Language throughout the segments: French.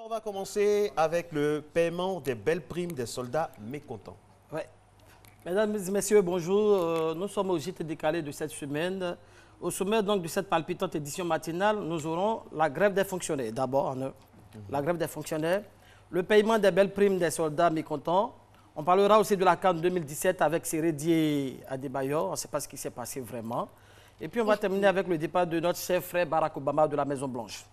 On va commencer avec le paiement des belles primes des soldats mécontents. Ouais. Mesdames et messieurs, bonjour. Nous sommes au gîte décalé de cette semaine. Au sommet donc, de cette palpitante édition matinale, nous aurons la grève des fonctionnaires. D'abord, la grève des fonctionnaires, le paiement des belles primes des soldats mécontents. On parlera aussi de la CAN 2017 avec Sérédié Adebayor. On ne sait pas ce qui s'est passé vraiment. Et puis, on va terminer avec le départ de notre chef frère Barack Obama de la Maison-Blanche.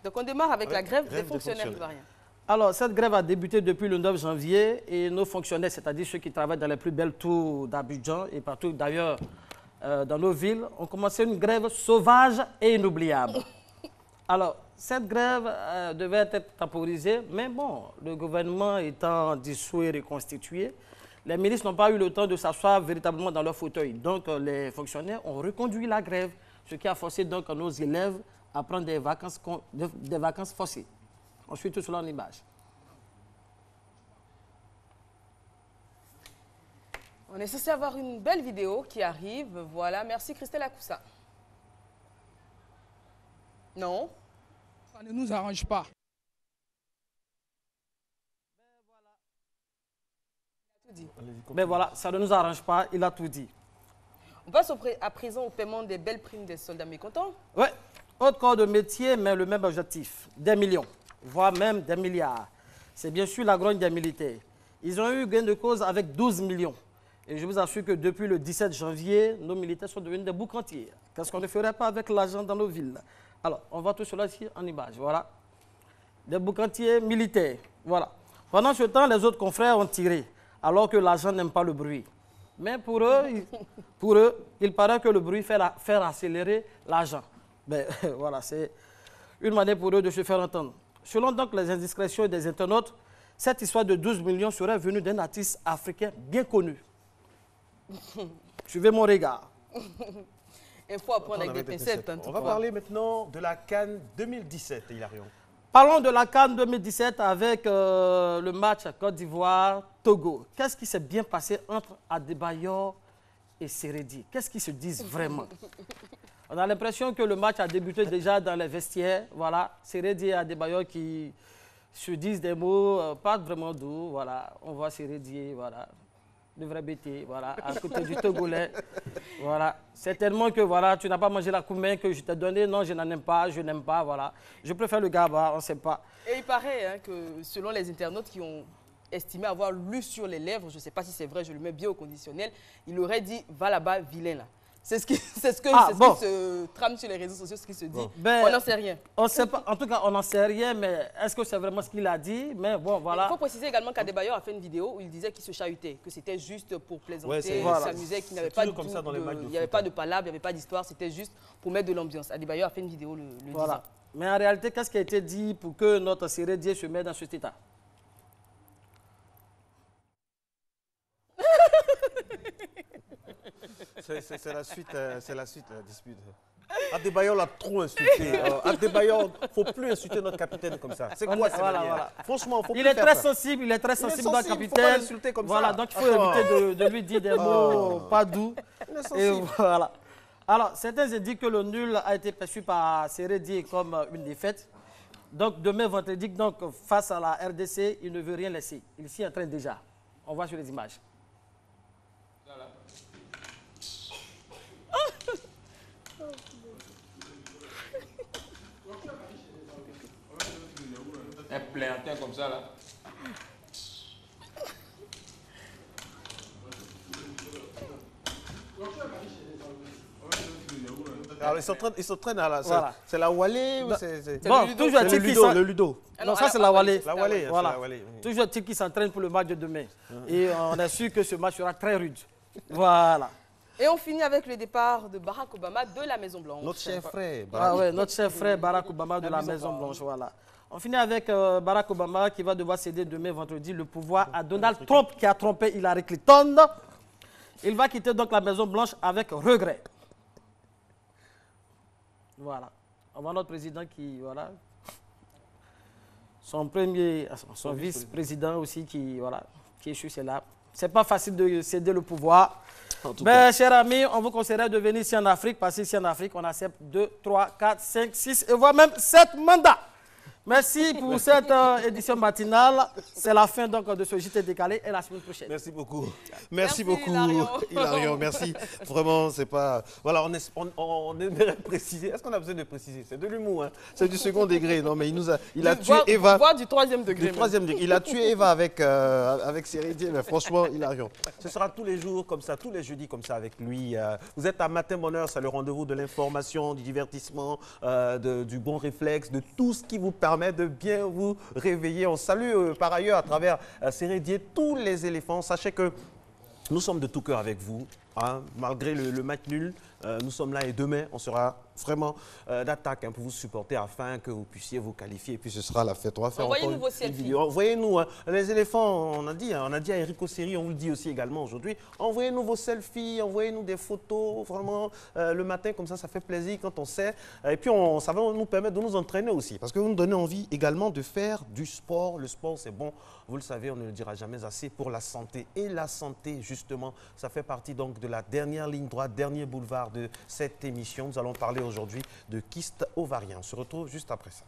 Donc, on démarre avec la grève des fonctionnaires ivoiriens. Alors, cette grève a débuté depuis le 9 janvier et nos fonctionnaires, c'est-à-dire ceux qui travaillent dans les plus belles tours d'Abidjan et partout d'ailleurs dans nos villes, ont commencé une grève sauvage et inoubliable. Alors, cette grève devait être temporisée, mais bon, le gouvernement étant dissous et reconstitué, les ministres n'ont pas eu le temps de s'asseoir véritablement dans leur fauteuil. Donc, les fonctionnaires ont reconduit la grève, ce qui a forcé donc nos élèves à prendre des vacances forcées. On suit tout cela en image. On est censé avoir une belle vidéo qui arrive. Voilà, merci Christelle Akoussa. Non? Ça ne nous arrange pas. Mais voilà, ça ne nous arrange pas, il a tout dit. On passe à présent au paiement des belles primes des soldats mécontents. Oui, autre corps de métier, mais le même objectif, des millions, voire même des milliards. C'est bien sûr la grogne des militaires. Ils ont eu gain de cause avec 12 millions. Et je vous assure que depuis le 17 janvier, nos militaires sont devenus des boucantiers. Qu'est-ce qu'on ne ferait pas avec l'argent dans nos villes? Alors, on voit tout cela ici en image, voilà. Des boucantiers militaires, voilà. Pendant ce temps, les autres confrères ont tiré, alors que l'argent n'aime pas le bruit. Mais pour eux, il paraît que le bruit fait accélérer l'argent. Ben, voilà, c'est une manière pour eux de se faire entendre. Selon donc les indiscrétions des internautes, cette histoire de 12 millions serait venue d'un artiste africain bien connu. Suivez mon regard. Il faut apprendre avec des pincettes. On va parler maintenant de la CAN 2017, Hilarion. Parlons de la CAN 2017 avec le match Côte d'Ivoire-Togo. Qu'est-ce qui s'est bien passé entre Adebayor et Sérédi? Qu'est-ce qu'ils se disent vraiment? On a l'impression que le match a débuté déjà dans les vestiaires. Voilà, Sérédi et Adebayor qui se disent des mots pas vraiment doux. Voilà, on voit Sérédi, voilà, le vrai bêté, voilà, à côté du Togolais. Voilà, certainement que voilà, tu n'as pas mangé la coumain que je t'ai donnée. Non, je n'en aime pas, je n'aime pas, voilà. Je préfère le gaba, on ne sait pas. Et il paraît hein, que selon les internautes qui ont estimé avoir lu sur les lèvres, je ne sais pas si c'est vrai, je le mets bien au conditionnel, il aurait dit « va là-bas, vilain là ». C'est ce qui se trame sur les réseaux sociaux, ce qui se dit. Bon. Ben, on n'en sait rien. On sait pas, en tout cas, on n'en sait rien, mais est-ce que c'est vraiment ce qu'il a dit? Mais bon, voilà. Il faut préciser également qu'Adebayor a fait une vidéo où il disait qu'il se chahutait, que c'était juste pour plaisanter, s'amuser, qu'il n'y avait pas de palabre, il n'y avait pas d'histoire, c'était juste pour mettre de l'ambiance. Adebayor a fait une vidéo le disant. Mais en réalité, qu'est-ce qui a été dit pour que notre Sérédié se mette dans cet état? C'est la suite de la dispute. Adebayor l'a trop insulté. Adebayor, il ne faut plus insulter notre capitaine comme ça. C'est quoi cette manière? Franchement, il faut plus faire ça. Il est très sensible, notre capitaine. Il ne faut pas l'insulter comme ça. Donc il faut éviter de lui dire des mots pas doux. Et voilà. Alors, certains indiquent que le nul a été perçu par Sérédi comme une défaite. Donc demain, vendredi, donc, face à la RDC, il ne veut rien laisser. Il s'y entraîne déjà. On voit sur les images. Un plantain comme ça là. Alors ils s'entraînent à la... Voilà. C'est la Wallet ou c'est... Bon, toujours le Ludo. Non, ça c'est la Wallet. La Wallet, voilà. La Wallet. Toujours qui s'entraîne pour le match de demain. Et on est sûr que ce match sera très rude. Voilà. Et on finit avec le départ de Barack Obama de la Maison-Blanche. Notre chef frère. Notre chef frère Barack Obama de la Maison-Blanche, voilà. On finit avec Barack Obama qui va devoir céder demain vendredi le pouvoir à Donald Trump qui a trompé Hillary Clinton. Il va quitter donc la Maison-Blanche avec regret. Voilà. On voit notre président qui, voilà, son vice-président aussi qui, voilà, qui est sur cela. C'est pas facile de céder le pouvoir. Ben, chers amis, on vous conseillerait de venir ici en Afrique, parce qu'ici en Afrique, on accepte 2, 3, 4, 5, 6 et voire même 7 mandats. Merci pour cette édition matinale. C'est la fin donc de ce JT décalé et la semaine prochaine. Merci beaucoup. Merci beaucoup, Hilarion. Merci. Vraiment, c'est pas... Voilà, on aimerait préciser. Est-ce qu'on a besoin de préciser? C'est de l'humour, hein. C'est du second degré. Non, mais il a tué Eva. Voire du troisième degré. Du troisième degré. Il a tué Eva avec Sérédier, mais franchement, Hilarion. Ce sera tous les jours comme ça, tous les jeudis comme ça avec lui. Vous êtes à Matin Bonheur, c'est le rendez-vous de l'information, du divertissement, du bon réflexe, de tout ce qui vous permet de bien vous réveiller. On salue par ailleurs à travers Sérédier tous les éléphants. Sachez que nous sommes de tout cœur avec vous, hein, malgré le match nul. Nous sommes là et demain, on sera vraiment d'attaque pour vous supporter afin que vous puissiez vous qualifier. Et puis ce sera la fête. On va faire envoyez-nous vos selfies. Envoyez-nous. Hein. Les éléphants, on a dit à Eric Osseri, on vous le dit aussi également aujourd'hui. Envoyez-nous vos selfies, envoyez-nous des photos. Vraiment, le matin, comme ça fait plaisir quand on sait. Et puis ça va nous permettre de nous entraîner aussi. Parce que vous nous donnez envie également de faire du sport. Le sport, c'est bon. Vous le savez, on ne le dira jamais assez pour la santé. Et la santé, justement, ça fait partie donc de la dernière ligne droite, dernier boulevard de cette émission. Nous allons parler aujourd'hui de kyste ovarien. On se retrouve juste après ça.